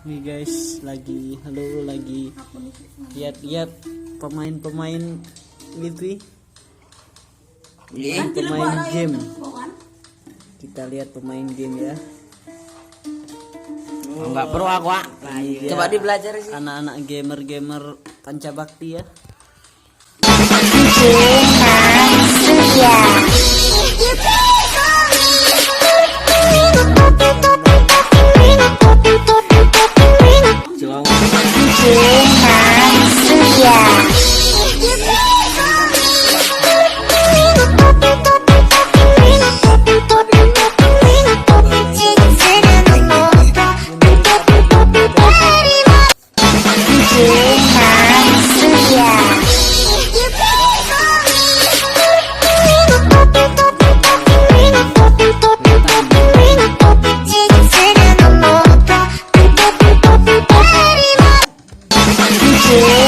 Nih guys, lagi lihat pemain-pemain gitu. Pemain game. Kita lihat pemain game ya. Enggak perlu aku, Pak. Coba dibelajar sih. Anak-anak gamer Pancabakti ya. Yeah.